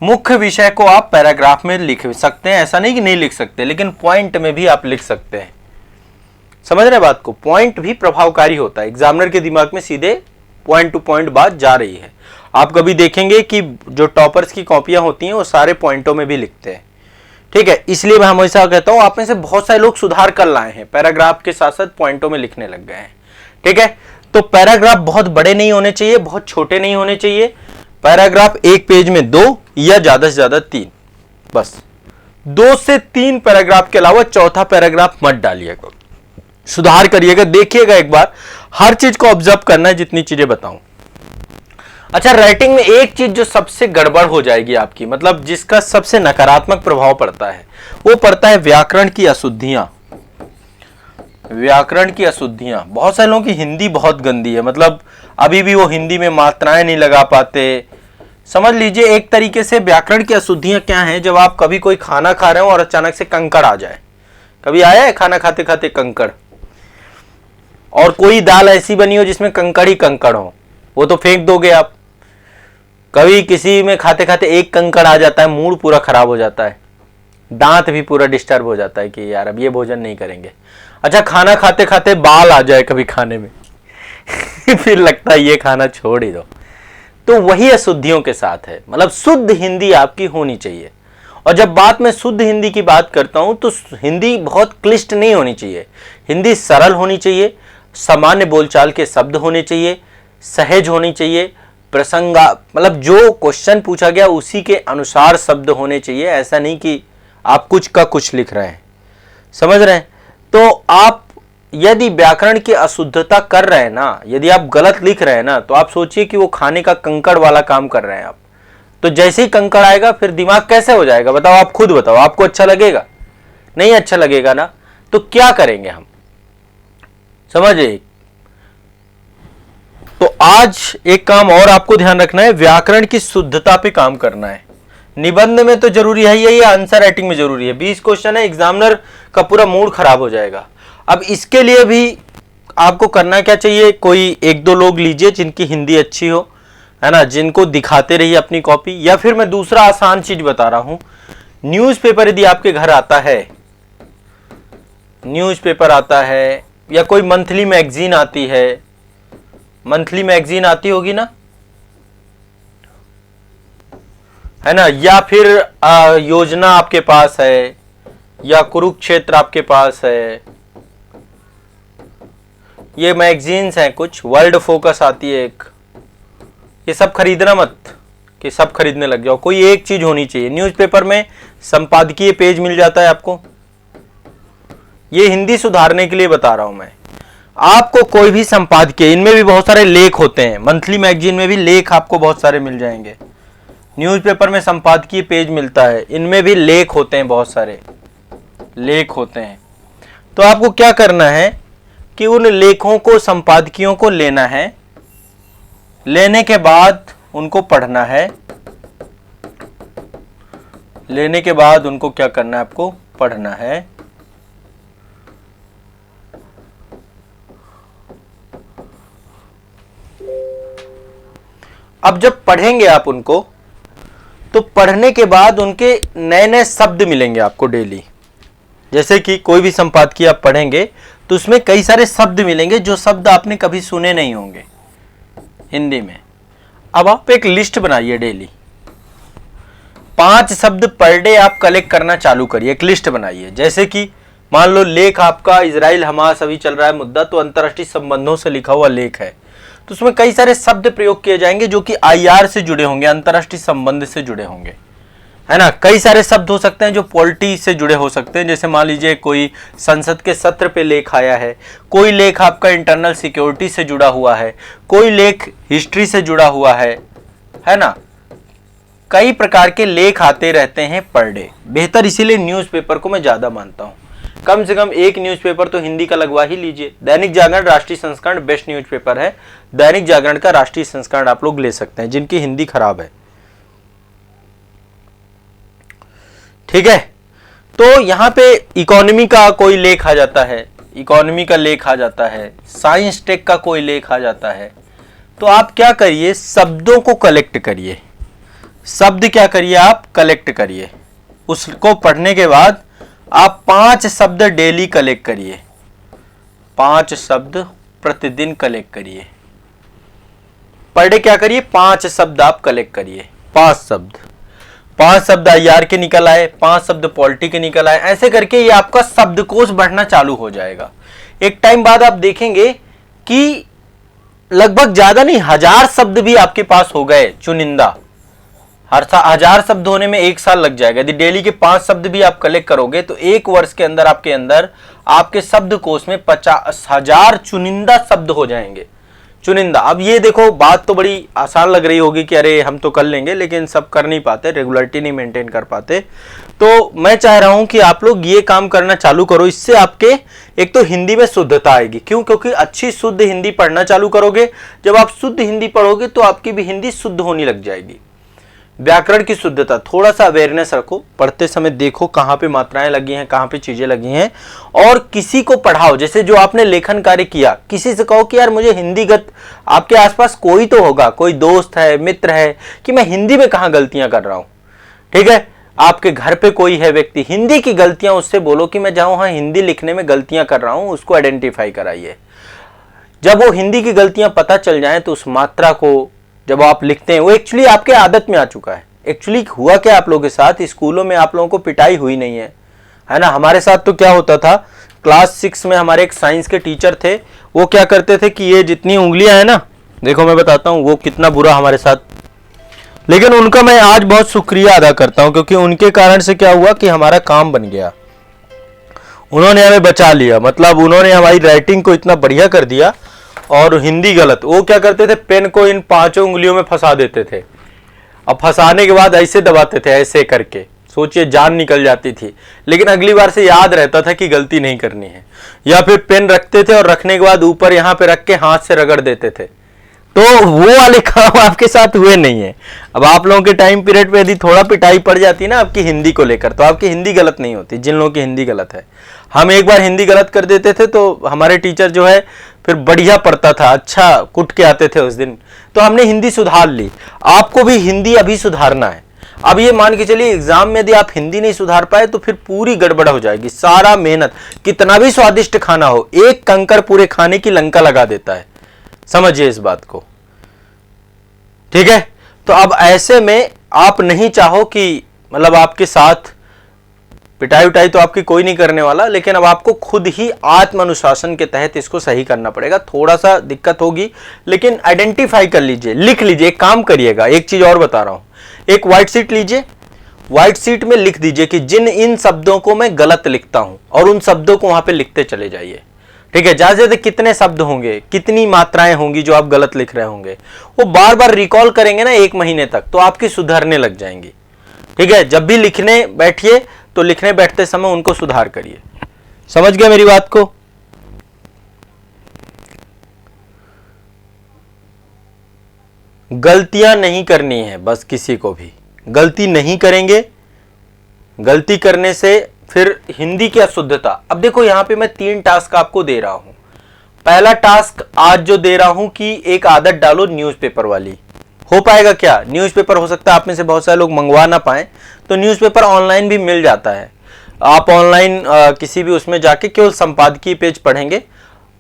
मुख्य विषय को आप पैराग्राफ में लिख सकते हैं, ऐसा नहीं कि नहीं लिख सकते, लेकिन पॉइंट में भी आप लिख सकते हैं। समझ रहे बात को? पॉइंट भी प्रभावकारी होता है। एग्जामिनर के दिमाग में सीधे पॉइंट टू पॉइंट बात जा रही है। आप कभी देखेंगे कि जो टॉपर्स की कॉपियां होती हैं वो सारे पॉइंटों में भी लिखते हैं। ठीक है? इसलिए मैं हमेशा कहता हूं, आप में से बहुत सारे लोग सुधार कर लाए हैं, पैराग्राफ के साथ साथ पॉइंटों में लिखने लग गए हैं। ठीक है? तो पैराग्राफ बहुत बड़े नहीं होने चाहिए, बहुत छोटे नहीं होने चाहिए। पैराग्राफ एक पेज में 2 या ज्यादा से ज्यादा 3, बस 2 से 3 पैराग्राफ के अलावा चौथा पैराग्राफ मत डालिएगा, सुधार करिएगा, देखिएगा एक बार, हर चीज को ऑब्जर्व करना है जितनी चीजें बताऊं। अच्छा, राइटिंग में एक चीज जो सबसे गड़बड़ हो जाएगी आपकी, मतलब जिसका सबसे नकारात्मक प्रभाव पड़ता है, वो पड़ता है व्याकरण की अशुद्धियां। व्याकरण की अशुद्धियां, बहुत सारे लोगों की हिंदी बहुत गंदी है, मतलब अभी भी वो हिंदी में मात्राएं नहीं लगा पाते। समझ लीजिए एक तरीके से व्याकरण की अशुद्धियां क्या हैं, जब आप कभी कोई खाना खा रहे हो और अचानक से कंकड़ आ जाए। कभी आया है खाना खाते खाते कंकड़? और कोई दाल ऐसी बनी हो जिसमें कंकड़ ही कंकड़ हो, वो तो फेंक दोगे आप। कभी किसी में खाते खाते एक कंकड़ आ जाता है, मूड पूरा खराब हो जाता है, दांत भी पूरा डिस्टर्ब हो जाता है कि यार अब ये भोजन नहीं करेंगे। अच्छा, खाना खाते खाते बाल आ जाए कभी खाने में फिर लगता है ये खाना छोड़ ही दो। तो वही अशुद्धियों के साथ है, मतलब शुद्ध हिंदी आपकी होनी चाहिए। और जब बात मैं शुद्ध हिंदी की बात करता हूं तो हिंदी बहुत क्लिष्ट नहीं होनी चाहिए, हिंदी सरल होनी चाहिए, सामान्य बोलचाल के शब्द होने चाहिए, सहज होनी चाहिए, प्रसंगा मतलब जो क्वेश्चन पूछा गया उसी के अनुसार शब्द होने चाहिए। ऐसा नहीं कि आप कुछ का कुछ लिख रहे हैं, समझ रहे हैं? तो आप यदि व्याकरण की अशुद्धता कर रहे हैं ना, यदि आप गलत लिख रहे हैं ना, तो आप सोचिए कि वो खाने का कंकड़ वाला काम कर रहे हैं आप। तो जैसे ही कंकड़ आएगा फिर दिमाग कैसे हो जाएगा बताओ, आप खुद बताओ, आपको अच्छा लगेगा? नहीं अच्छा लगेगा ना। तो क्या करेंगे हम, समझिए। तो आज एक काम और आपको ध्यान रखना है, व्याकरण की शुद्धता पे काम करना है। निबंध में तो जरूरी है ही, आंसर राइटिंग में जरूरी है। 20 क्वेश्चन है, एग्जामिनर का पूरा मूड खराब हो जाएगा। अब इसके लिए भी आपको करना क्या चाहिए, कोई 1-2 लोग लीजिए जिनकी हिंदी अच्छी हो, है ना, जिनको दिखाते रहिए अपनी कॉपी। या फिर मैं दूसरा आसान चीज बता रहा हूं, न्यूज़पेपर यदि आपके घर आता है, न्यूज़पेपर आता है या कोई मंथली मैगजीन आती है, मंथली मैगजीन आती होगी ना, है ना, या फिर योजना आपके पास है, या कुरुक्षेत्र आपके पास है, ये मैगजीन्स हैं कुछ, वर्ल्ड फोकस आती है एक, ये सब खरीदना मत कि सब खरीदने लग जाओ, कोई एक चीज होनी चाहिए। न्यूज़पेपर में संपादकीय पेज मिल जाता है आपको, ये हिंदी सुधारने के लिए बता रहा हूं मैं आपको। कोई भी संपादकीय, इनमें भी बहुत सारे लेख होते हैं, मंथली मैगजीन में भी लेख आपको बहुत सारे मिल जाएंगे। न्यूज़पेपर में संपादकीय पेज मिलता है, इनमें भी लेख होते हैं, बहुत सारे लेख होते हैं। तो आपको क्या करना है कि उन लेखों को, संपादकियों को लेना है, लेने के बाद उनको पढ़ना है, लेने के बाद उनको क्या करना है, आपको पढ़ना है। अब जब पढ़ेंगे आप उनको, तो पढ़ने के बाद उनके नए नए शब्द मिलेंगे आपको डेली। जैसे कि कोई भी संपादकीय आप पढ़ेंगे तो उसमें कई सारे शब्द मिलेंगे जो शब्द आपने कभी सुने नहीं होंगे हिंदी में। अब आप एक लिस्ट बनाइए, डेली 5 शब्द पर डे आप कलेक्ट करना चालू करिए, एक लिस्ट बनाइए। जैसे कि मान लो लेख आपका इजराइल हमास अभी चल रहा है मुद्दा, तो अंतर्राष्ट्रीय संबंधों से लिखा हुआ लेख है, तो उसमें कई सारे शब्द प्रयोग किए जाएंगे जो कि आईआर से जुड़े होंगे, अंतर्राष्ट्रीय संबंध से जुड़े होंगे, है ना। कई सारे शब्द हो सकते हैं जो पॉलिटी से जुड़े हो सकते हैं, जैसे मान लीजिए कोई संसद के सत्र पे लेख आया है, कोई लेख आपका इंटरनल सिक्योरिटी से जुड़ा हुआ है, कोई लेख हिस्ट्री से जुड़ा हुआ है ना। कई प्रकार के लेख आते रहते हैं पर डे। बेहतर इसीलिए न्यूज़पेपर को मैं ज्यादा मानता हूँ, कम से कम एक न्यूज़पेपर तो हिंदी का लगवा ही लीजिए। दैनिक जागरण राष्ट्रीय संस्करण बेस्ट न्यूज़पेपर है, दैनिक जागरण का राष्ट्रीय संस्करण आप लोग ले सकते हैं जिनकी हिंदी खराब है, ठीक है। तो यहाँ पे इकोनॉमी का कोई लेख आ जाता है, इकोनॉमी का लेख आ जाता है, साइंस टेक का कोई लेख आ जाता है। तो आप क्या करिए, शब्दों को कलेक्ट करिए, शब्द क्या करिए, आप कलेक्ट करिए। उसको पढ़ने के बाद आप 5 शब्द डेली कलेक्ट करिए, 5 शब्द प्रतिदिन कलेक्ट करिए। पर डे क्या करिए, 5 शब्द आप कलेक्ट करिए, 5 शब्द आईआर के निकल आए, 5 शब्द पॉलिटी के निकल आए। ऐसे करके ये आपका शब्दकोश बढ़ना चालू हो जाएगा। एक टाइम बाद आप देखेंगे कि लगभग ज्यादा नहीं, 1000 शब्द भी आपके पास हो गए चुनिंदा, 1000 शब्द होने में 1 साल लग जाएगा। यदि डेली के 5 शब्द भी आप कलेक्ट करोगे तो 1 वर्ष के अंदर आपके शब्दकोश में 50,000 चुनिंदा शब्द हो जाएंगे। चुनिंदा। अब ये देखो, बात तो बड़ी आसान लग रही होगी कि अरे हम तो कर लेंगे, लेकिन सब कर नहीं पाते, रेगुलरिटी नहीं मेंटेन कर पाते। तो मैं चाह रहा हूं कि आप लोग ये काम करना चालू करो। इससे आपके एक तो हिंदी में शुद्धता आएगी। क्यों? क्योंकि अच्छी शुद्ध हिंदी पढ़ना चालू करोगे। जब आप शुद्ध हिंदी पढ़ोगे तो आपकी भी हिंदी शुद्ध होने लग जाएगी। व्याकरण की शुद्धता, थोड़ा सा अवेयरनेस रखो, पढ़ते समय देखो कहाँ पे मात्राएं लगी हैं, कहाँ पे चीजें लगी हैं, और किसी को पढ़ाओ। जैसे जो आपने लेखन कार्य किया, किसी से कहो कि यार मुझे हिंदीगत, आपके आसपास कोई तो होगा, कोई दोस्त है, मित्र है, कि मैं हिंदी में कहाँ गलतियां कर रहा हूं। ठीक है, आपके घर पे कोई है व्यक्ति, हिंदी की गलतियां उससे बोलो कि मैं जहां वहां हिंदी लिखने में गलतियां कर रहा हूं, उसको आइडेंटिफाई कराइए। जब वो हिंदी की गलतियां पता चल जाएं तो उस मात्रा को जब आप लिखते हैं, वो एक्चुअली आपके आदत में आ चुका है। एक्चुअली हुआ क्या आप लोगों के साथ, स्कूलों में आप लोगों को पिटाई हुई नहीं है ना। हमारे साथ तो क्या होता था, क्लास 6 में हमारे एक साइंस के टीचर थे, वो क्या करते थे कि ये जितनी उंगलियां हैं ना, देखो मैं बताता हूँ वो कितना बुरा हमारे साथ, लेकिन उनका मैं आज बहुत शुक्रिया अदा करता हूँ, क्योंकि उनके कारण से क्या हुआ कि हमारा काम बन गया। उन्होंने हमें बचा लिया, मतलब उन्होंने हमारी राइटिंग को इतना बढ़िया कर दिया। और हिंदी गलत, वो क्या करते थे, पेन को इन 5 उंगलियों में फंसा देते थे। अब फंसाने के बाद ऐसे दबाते थे, ऐसे करके, सोचिए जान निकल जाती थी। लेकिन अगली बार से याद रहता था कि गलती नहीं करनी है। या फिर पेन रखते थे और रखने के बाद ऊपर यहाँ पे रख के हाथ से रगड़ देते थे। तो वो वाले काम आपके साथ हुए नहीं है। अब आप लोगों के टाइम पीरियड पे यदि थोड़ा पिटाई पड़ जाती ना आपकी हिंदी को लेकर, तो आपकी हिंदी गलत नहीं होती। जिन लोगों की हिंदी गलत है, हम एक बार हिंदी गलत कर देते थे तो हमारे टीचर जो है फिर बढ़िया पढ़ता था, अच्छा कुट के आते थे उस दिन। तो हमने हिंदी सुधार ली। आपको भी हिंदी अभी सुधारना है। अब ये मान के चलिए एग्जाम में यदि आप हिंदी नहीं सुधार पाए तो फिर पूरी गड़बड़ हो जाएगी। सारा मेहनत, कितना भी स्वादिष्ट खाना हो, एक कंकर पूरे खाने की लंका लगा देता है। समझिए इस बात को, ठीक है। तो अब ऐसे में आप नहीं चाहो कि मतलब आपके साथ पिटाई उटाई तो आपकी कोई नहीं करने वाला, लेकिन अब आपको खुद ही आत्म अनुशासन के तहत इसको सही करना पड़ेगा। थोड़ा सा दिक्कत होगी, लेकिन आइडेंटिफाई कर लीजिए, लिख लीजिए। एक काम करिएगा, एक चीज और बता रहा हूं, एक व्हाइट शीट लीजिए, व्हाइट शीट में लिख दीजिए कि जिन इन शब्दों को मैं गलत लिखता हूं, और उन शब्दों को वहां पे लिखते चले जाइए। ठीक है, ज्यादा से ज्यादा कितने शब्द होंगे, कितनी मात्राएं होंगी जो आप गलत लिख रहे होंगे, वो बार बार रिकॉल करेंगे ना 1 महीने तक, तो आपकी सुधरने लग जाएंगी। ठीक है, जब भी लिखने बैठिए तो लिखने बैठते समय उनको सुधार करिए। समझ गए मेरी बात को? गलतियां नहीं करनी है, बस किसी को भी गलती नहीं करेंगे। गलती करने से फिर हिंदी की अशुद्धता। अब देखो यहां पे मैं 3 टास्क आपको दे रहा हूं। पहला टास्क आज जो दे रहा हूं कि एक आदत डालो न्यूज़पेपर वाली। हो पाएगा क्या? न्यूज़पेपर हो सकता है आप में से बहुत सारे लोग मंगवा ना पाए, तो न्यूज़पेपर ऑनलाइन भी मिल जाता है। आप ऑनलाइन किसी भी उसमें जाके केवल संपादकीय पेज पढ़ेंगे।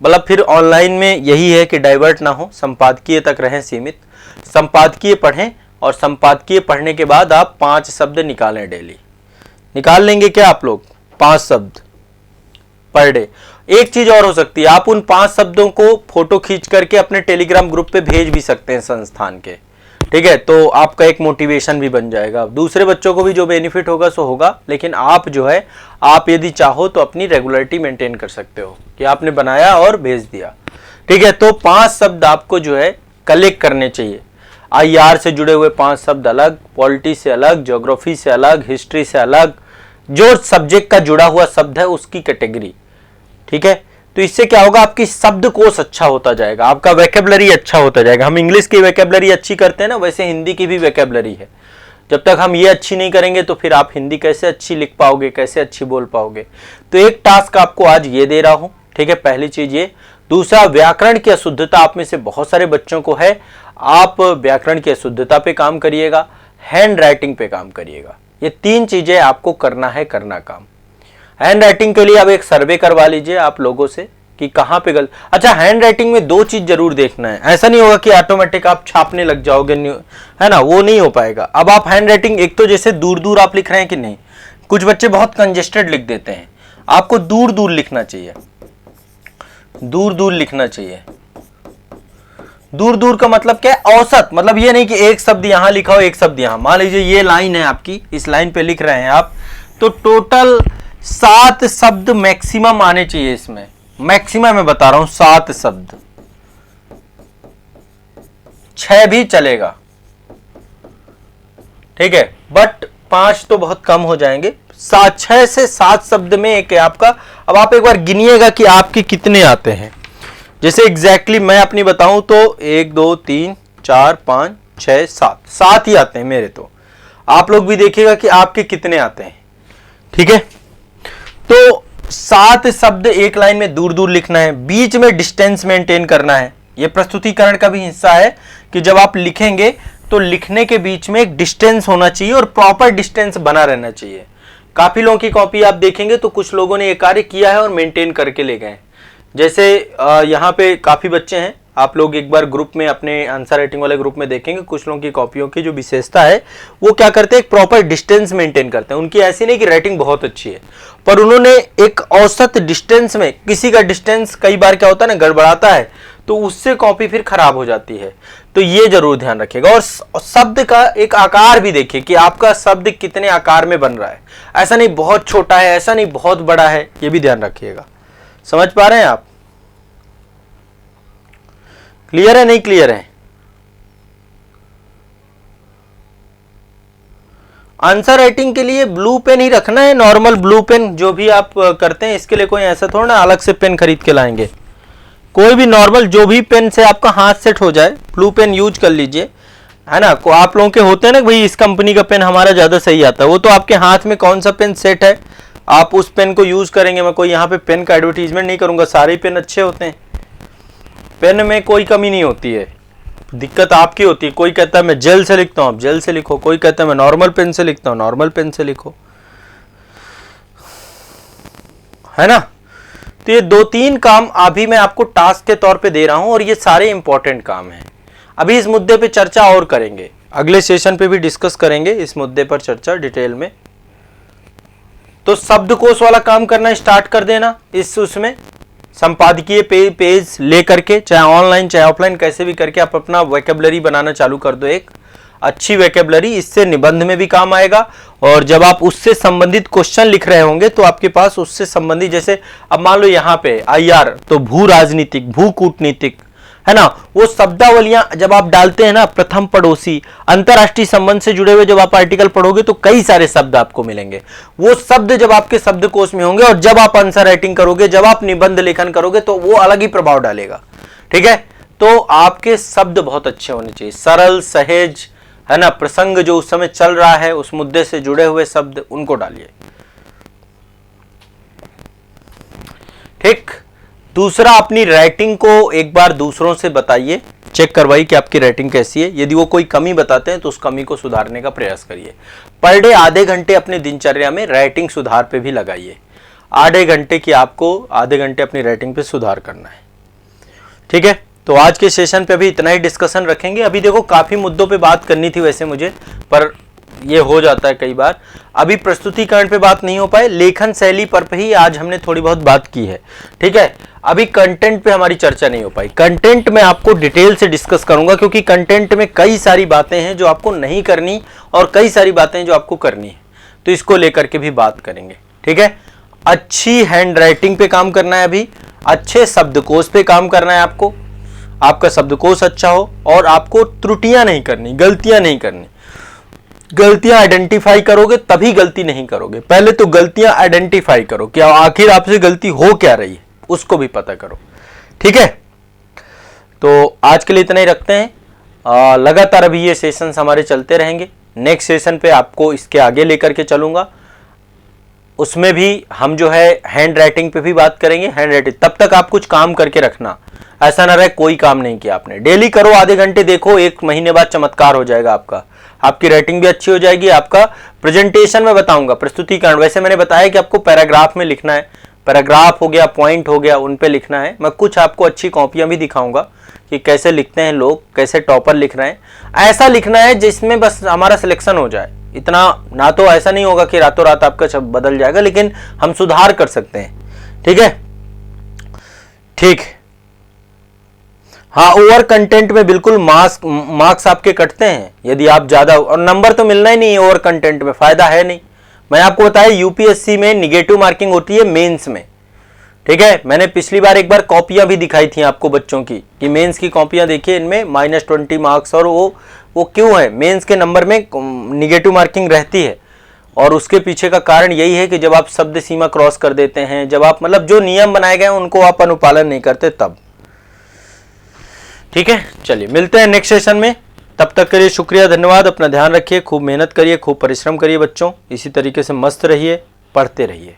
मतलब फिर ऑनलाइन में यही है कि डाइवर्ट ना हो, संपादकीय तक रहें सीमित। संपादकीय पढ़ें, और संपादकीय पढ़ने के बाद आप 5 शब्द निकालें डेली। निकाल लेंगे क्या आप लोग? 5 शब्द पर डे। एक चीज और हो सकती है, आप उन 5 शब्दों को फोटो खींच करके अपने टेलीग्राम ग्रुप पे भेज भी सकते हैं संस्थान के। ठीक है, तो आपका एक मोटिवेशन भी बन जाएगा। दूसरे बच्चों को भी जो बेनिफिट होगा सो होगा, लेकिन आप जो है, आप यदि चाहो तो अपनी रेगुलरिटी मेंटेन कर सकते हो कि आपने बनाया और भेज दिया। ठीक है, तो 5 शब्द आपको जो है कलेक्ट करने चाहिए। IR से जुड़े हुए 5 शब्द अलग, पॉलिटी से अलग, ज्योग्राफी से अलग, हिस्ट्री से अलग, जो सब्जेक्ट का जुड़ा हुआ शब्द है उसकी कैटेगरी। ठीक है, तो इससे क्या होगा, आपकी शब्दकोश अच्छा होता जाएगा, आपका वोकैबुलरी अच्छा होता जाएगा। हम इंग्लिश की वोकैबुलरी अच्छी करते हैं ना, वैसे हिंदी की भी वोकैबुलरी है। जब तक हम ये अच्छी नहीं करेंगे तो फिर आप हिंदी कैसे अच्छी लिख पाओगे, कैसे अच्छी बोल पाओगे। तो एक टास्क आपको आज ये दे रहा हूं। ठीक है, पहली चीज ये। दूसरा, व्याकरण की अशुद्धता आप में से बहुत सारे बच्चों को है, आप व्याकरण की अशुद्धता पे काम करिएगा, हैंड राइटिंग पे काम करिएगा। ये 3 चीजें आपको करना है, करना काम। हैंड राइटिंग के लिए अब एक सर्वे करवा लीजिए आप लोगों से कि कहां पे गलत। अच्छा, हैंड राइटिंग में 2 चीज जरूर देखना है। ऐसा नहीं होगा कि ऑटोमेटिक आप छापने लग जाओगे, है ना, वो नहीं हो पाएगा। अब आप हैंड राइटिंग, एक तो जैसे दूर दूर आप लिख रहे हैं कि नहीं, कुछ बच्चे बहुत कंजेस्टेड लिख देते हैं। आपको दूर दूर लिखना चाहिए, दूर दूर लिखना चाहिए। दूर दूर का मतलब क्या है, औसत, मतलब ये नहीं कि एक शब्द यहां लिखा हो एक शब्द यहां। मान लीजिए ये लाइन है आपकी, इस लाइन पे लिख रहे हैं आप, तो टोटल 7 शब्द मैक्सिमम आने चाहिए इसमें। मैक्सिमम मैं बता रहा हूं 7 शब्द, 6 भी चलेगा, ठीक है, बट 5 तो बहुत कम हो जाएंगे। 6 से 7 शब्द में एक है आपका। अब आप एक बार गिनिएगा कि आपके कितने आते हैं। जैसे एग्जैक्टली मैं अपनी बताऊं तो 1 2 3 4 5 6 7, 7 ही आते हैं मेरे। तो आप लोग भी देखिएगा कि आपके कितने आते हैं, ठीक है। तो 7 शब्द एक लाइन में दूर दूर लिखना है, बीच में डिस्टेंस मेंटेन करना है। यह प्रस्तुतिकरण का भी हिस्सा है कि जब आप लिखेंगे तो लिखने के बीच में एक डिस्टेंस होना चाहिए और प्रॉपर डिस्टेंस बना रहना चाहिए। काफी लोगों की कॉपी आप देखेंगे तो कुछ लोगों ने ये कार्य किया है और मेंटेन करके ले गए। जैसे यहाँ पे काफी बच्चे हैं, आप लोग एक बार ग्रुप में, अपने आंसर राइटिंग वाले ग्रुप में देखेंगे, कुछ लोगों की कॉपियों की जो विशेषता है वो क्या करते हैं, एक प्रॉपर डिस्टेंस मेंटेन करते हैं। उनकी ऐसी नहीं कि राइटिंग बहुत अच्छी है, पर उन्होंने एक औसत डिस्टेंस में, किसी का डिस्टेंस कई बार क्या होता है ना, गड़बड़ाता है, तो उससे कॉपी फिर खराब हो जाती है। तो ये जरूर ध्यान रखिएगा। और शब्द का एक आकार भी देखिए कि आपका शब्द कितने आकार में बन रहा है। ऐसा नहीं बहुत छोटा है, ऐसा नहीं बहुत बड़ा है, ये भी ध्यान रखिएगा। समझ पा रहे हैं आप? क्लियर है, नहीं क्लियर है? आंसर राइटिंग के लिए ब्लू पेन ही रखना है, नॉर्मल ब्लू पेन जो भी आप करते हैं, इसके लिए कोई ऐसा थोड़ा ना अलग से पेन खरीद के लाएंगे। कोई भी नॉर्मल जो भी पेन से आपका हाथ सेट हो जाए, ब्लू पेन यूज कर लीजिए, है ना। को आप लोगों के होते हैं ना भाई इस कंपनी का पेन हमारा ज्यादा सही आता है, वो तो आपके हाथ में कौन सा पेन सेट है आप उस पेन को यूज करेंगे। मैं कोई यहाँ पे पेन का एडवर्टीजमेंट नहीं करूंगा, सारे पेन अच्छे होते हैं, पेन में कोई कमी नहीं होती है। दिक्कत आपकी होती है, कोई कहता है मैं जेल से लिखता हूँ, आप जेल से लिखो, कोई कहता है मैं नॉर्मल पेन से लिखता हूँ, नॉर्मल पेन से लिखो, है ना। तो ये 2-3 काम अभी मैं आपको टास्क के तौर पे दे रहा हूं और ये सारे इंपॉर्टेंट काम हैं। अभी इस मुद्दे पे चर्चा और करेंगे, अगले सेशन पे भी डिस्कस करेंगे इस मुद्दे पर चर्चा डिटेल में। तो शब्दकोश वाला काम करना स्टार्ट कर देना। उसमें संपादकीय पेज ले करके, चाहे ऑनलाइन चाहे ऑफलाइन, कैसे भी करके आप अपना वोकैबुलरी बनाना चालू कर दो, एक अच्छी वोकैबुलरी। इससे निबंध में भी काम आएगा और जब आप उससे संबंधित क्वेश्चन लिख रहे होंगे तो आपके पास उससे संबंधित, जैसे अब मान लो यहाँ पे IR, तो भू राजनीतिक, भू कूटनीतिक, है ना, वो शब्दावलियां जब आप डालते हैं ना, प्रथम पड़ोसी, अंतरराष्ट्रीय संबंध से जुड़े हुए जब आप आर्टिकल पढ़ोगे तो कई सारे शब्द आपको मिलेंगे। वो शब्द जब आपके शब्दकोश में होंगे और जब आप आंसर राइटिंग करोगे, जब आप निबंध लेखन करोगे तो वो अलग ही प्रभाव डालेगा, ठीक है। तो आपके शब्द बहुत अच्छे होने चाहिए, सरल, सहज, है ना, प्रसंग जो उस समय चल रहा है उस मुद्दे से जुड़े हुए शब्द उनको डालिए, ठीक। दूसरा, अपनी राइटिंग को एक बार दूसरों से बताइए, चेक करवाइए कि आपकी राइटिंग कैसी है। यदि वो कोई कमी बताते हैं तो उस कमी को सुधारने का प्रयास करिए। पर डे आधे घंटे अपने दिनचर्या में राइटिंग सुधार पे भी लगाइए। आधे घंटे की आपको आधे घंटे अपनी राइटिंग पे सुधार करना है, ठीक है। तो आज के सेशन पे अभी इतना ही डिस्कशन रखेंगे। अभी देखो काफी मुद्दों पे बात करनी थी वैसे मुझे, पर ये हो जाता है कई बार। अभी प्रस्तुतिकरण पे बात नहीं हो पाए, लेखन शैली पर ही आज हमने थोड़ी बहुत बात की है, ठीक है। अभी कंटेंट पे हमारी चर्चा नहीं हो पाई। कंटेंट में आपको डिटेल से डिस्कस करूंगा, क्योंकि कंटेंट में कई सारी बातें हैं जो आपको नहीं करनी और कई सारी बातें जो आपको करनी है, तो इसको लेकर के भी बात करेंगे, ठीक है। अच्छी हैंड राइटिंग पे काम करना है, अभी अच्छे शब्दकोश पे काम करना है आपको। आपका शब्दकोश अच्छा हो और आपको त्रुटियां नहीं करनी, गलतियां नहीं करनी। गलतियां आइडेंटिफाई करोगे तभी गलती नहीं करोगे। पहले तो गलतियां आइडेंटिफाई करो कि आखिर आपसे गलती हो क्या रही है, उसको भी पता करो, ठीक है। तो आज के लिए इतना ही रखते हैं। लगातार अभी ये सेशंस हमारे चलते रहेंगे। नेक्स्ट सेशन पे आपको इसके आगे लेकर के चलूंगा, उसमें भी हम जो है हैंड राइटिंग पे भी बात करेंगे। हैंड राइटिंग, तब तक आप कुछ काम करके रखना, ऐसा ना रहे कोई काम नहीं किया आपने। डेली करो, आधे घंटे देखो, 1 महीने बाद चमत्कार हो जाएगा आपका। आपकी राइटिंग भी अच्छी हो जाएगी। आपका प्रेजेंटेशन में बताऊंगा, प्रस्तुतिकरण वैसे मैंने बताया कि आपको पैराग्राफ में लिखना है, पैराग्राफ हो गया, पॉइंट हो गया, उन पे लिखना है। मैं कुछ आपको अच्छी कॉपियां भी दिखाऊंगा कि कैसे लिखते हैं लोग, कैसे टॉपर लिख रहे हैं। ऐसा लिखना है जिसमें बस हमारा सिलेक्शन हो जाए। इतना ना, तो ऐसा नहीं होगा कि रातों रात आपका शब्द बदल जाएगा, लेकिन हम सुधार कर सकते हैं, ठीक है। ठीक, हाँ, ओवर कंटेंट में बिल्कुल मार्क्स आपके कटते हैं यदि आप ज्यादा, और नंबर तो मिलना ही नहीं है ओवर कंटेंट में, फायदा है नहीं। मैं आपको बताया यूपीएससी में निगेटिव मार्किंग होती है मेंस में, ठीक है। मैंने पिछली बार एक बार कॉपियां भी दिखाई थी आपको बच्चों की कि मेंस की कॉपियां देखिए, इनमें -20 मार्क्स, और वो क्यों है, मेंस के नंबर में निगेटिव मार्किंग रहती है। और उसके पीछे का कारण यही है कि जब आप शब्द सीमा क्रॉस कर देते हैं, जब आप मतलब जो नियम बनाए गए हैं उनको आप अनुपालन नहीं करते तब, ठीक है। चलिए मिलते हैं नेक्स्ट सेशन में, तब तक के लिए शुक्रिया, धन्यवाद। अपना ध्यान रखिए, खूब मेहनत करिए, खूब परिश्रम करिए बच्चों, इसी तरीके से मस्त रहिए, पढ़ते रहिए।